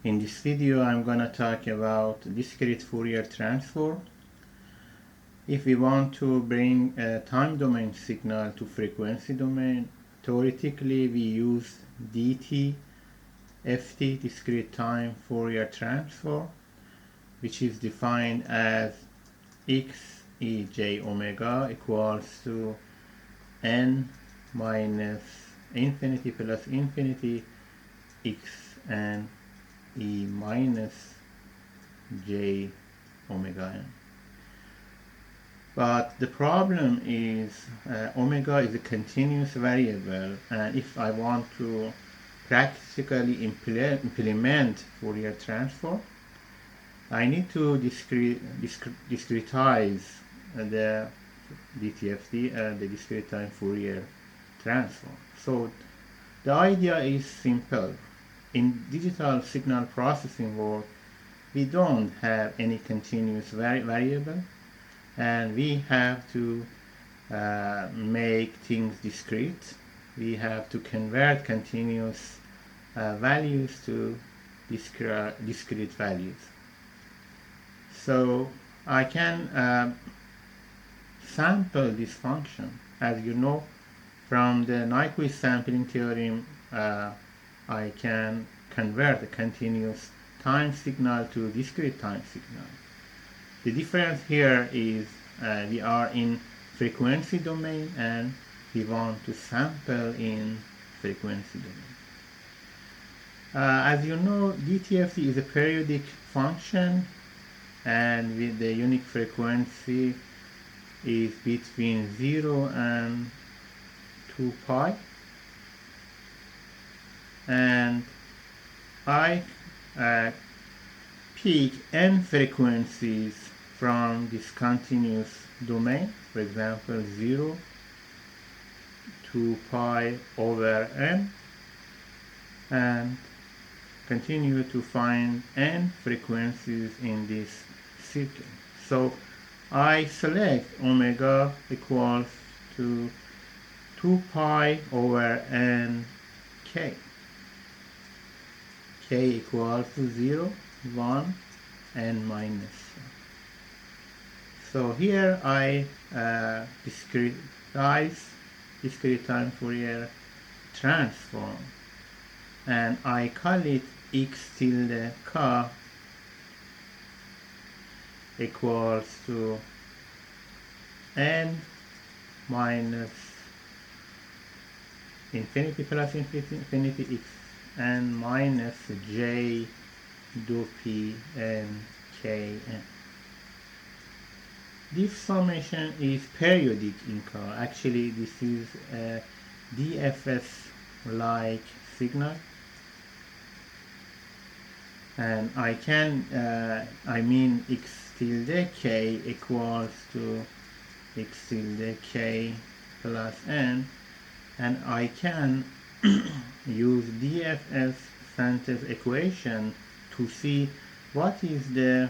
In this video I'm going to talk about discrete Fourier transform. If we want to bring a time domain signal to frequency domain, theoretically we use DFT, discrete time Fourier transform, which is defined as x e j omega equals to n minus infinity plus infinity x and e minus j omega n. But the problem is omega is a continuous variable, and if I want to practically implement Fourier transform, I need to discretize the DFT, the discrete time Fourier transform. So the idea is simple. In digital signal processing world, we don't have any continuous variable, and we have to make things discrete. We have to convert continuous values to discrete values. So I can sample this function. As you know, from the Nyquist sampling theorem, I can convert a continuous time signal to discrete time signal. The difference here is we are in frequency domain and we want to sample in frequency domain. As you know, DFT is a periodic function, and with the unique frequency is between 0 and 2 pi, and I pick n frequencies from this continuous domain, for example 0 to pi over n, and continue to find n frequencies in this circle. So I select omega equals to 2 pi over n k. K equals to 0, 1, and minus 1. So here I discretize discrete time Fourier transform, and I call it x tilde k equals to n minus infinity plus infinity x and minus j dou p n k n. This summation is periodic in K. Actually, this is a DFS-like signal, and I can, I mean x tilde k equals to x tilde k plus n, and I can use DFS Sante's equation to see what is the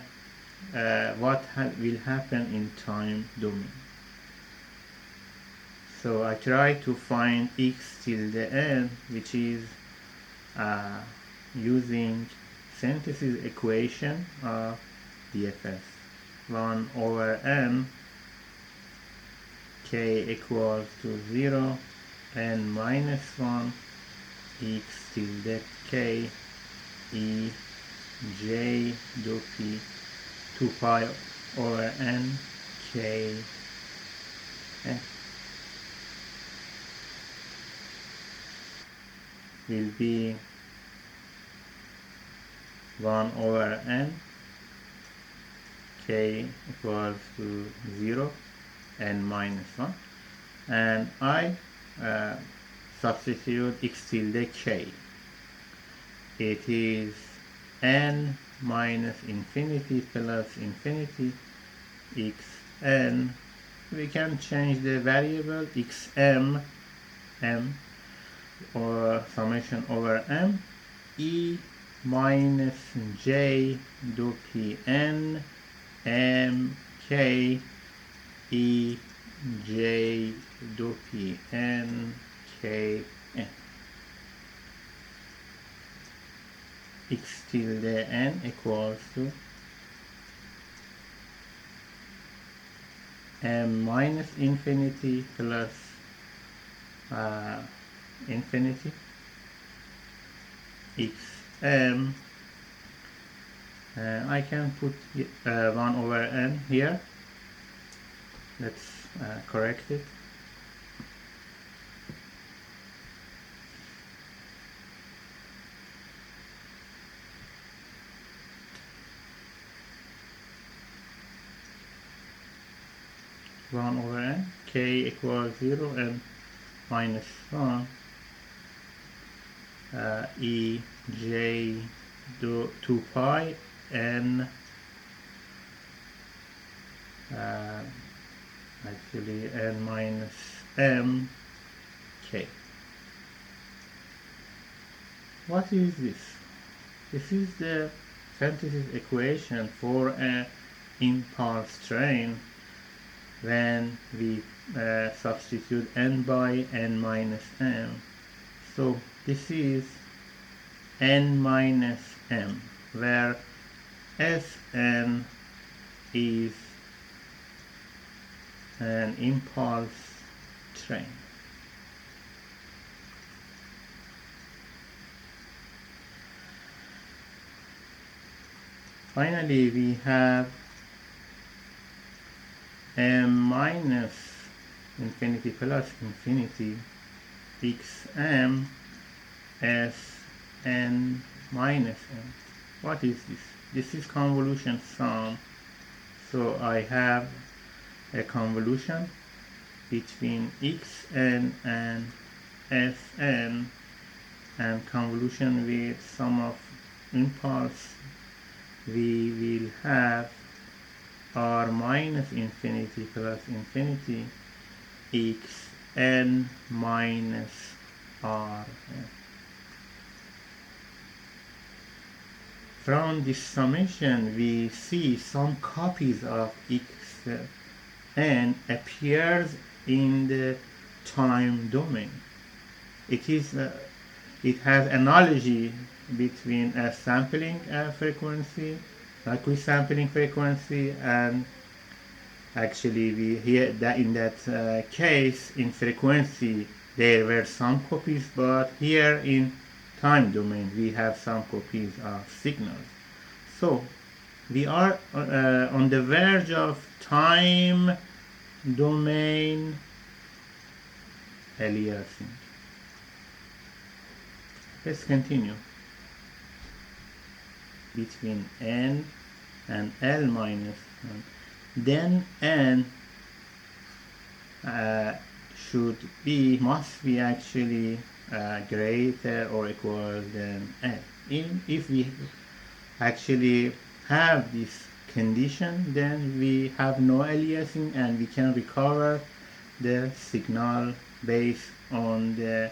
will happen in time domain. So I try to find x tilde n, which is using synthesis equation of DFS. 1 over n, k equals to 0, n minus 1, x tilde k, e j dou p, 2 pi over n k n will be 1 over n, k equals to 0, n minus 1, and I substitute x tilde k. It is n minus infinity plus infinity x n. We can change the variable xm m or summation over m, e minus j dou p n m k e j dou p n k n. x tilde n equals to m minus infinity plus infinity xm. I can put 1 over n here. Let's correct it. One over n, k equals 0 and minus 1 e j 2 pi n actually n minus m k. What is this? This is the synthesis equation for an impulse train when we substitute n by n minus m. So this is n minus m, where Sn is an impulse train. Finally, we have m minus infinity plus infinity xm s n minus m. What is this? This is convolution sum. So I have a convolution between xn and sn, and convolution with sum of impulse. We will have r minus infinity plus infinity x n minus r. From this summation, we see some copies of x n appears in the time domain. It has analogy between a sampling frequency, like sampling frequency, and actually we here that in that case in frequency there were some copies, but here in time domain we have some copies of signals. So we are on the verge of time domain aliasing. Let's continue. Between n and l minus 1, then n must be actually greater or equal than l. If we actually have this condition, then we have no aliasing and we can recover the signal based on the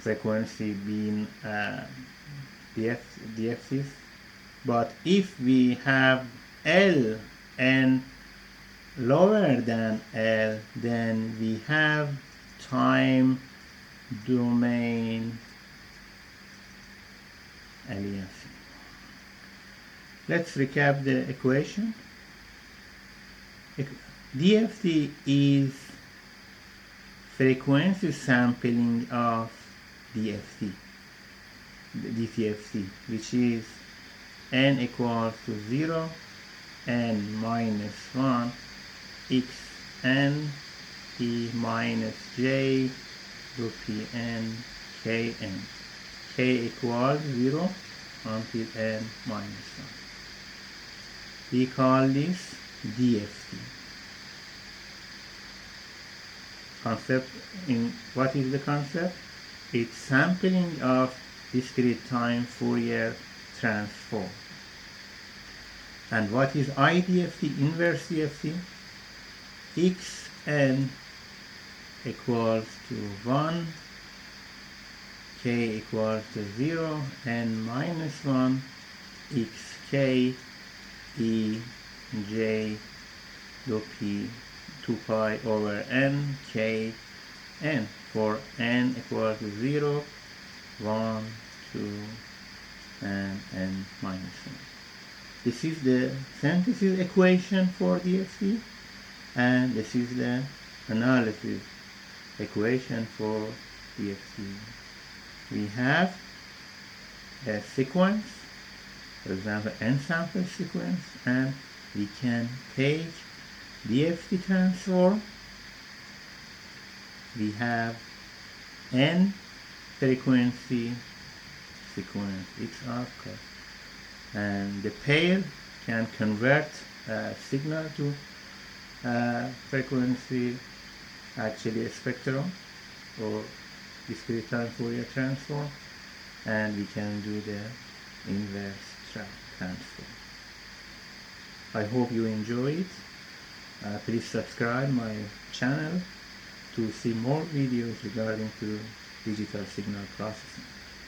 frequency being DFTs. But if we have L and lower than L, then we have time domain aliasing. Let's recap the equation. DFT is frequency sampling of DFT, which is n equals to 0, n minus 1, x n e minus j to p n k n. K equals 0 until n minus 1. We call this DFT. Concept in what is the concept? It's sampling of discrete time Fourier transform. And what is IDFT, inverse DFT? Xn equals to 1, k equals to 0, n minus 1, xk e j do p 2 pi over n k n, for n equals to 0, 1, 2, and n minus 1. This is the synthesis equation for DFT, and this is the analysis equation for DFT. We have a sequence, for example, n sample sequence, and we can take DFT transform. We have n frequency sequence XR, and the pair can convert signal to frequency, actually a spectrum or discrete time Fourier transform, and we can do the inverse transform. I hope you enjoy it. Please subscribe my channel to see more videos regarding to digital signal processing.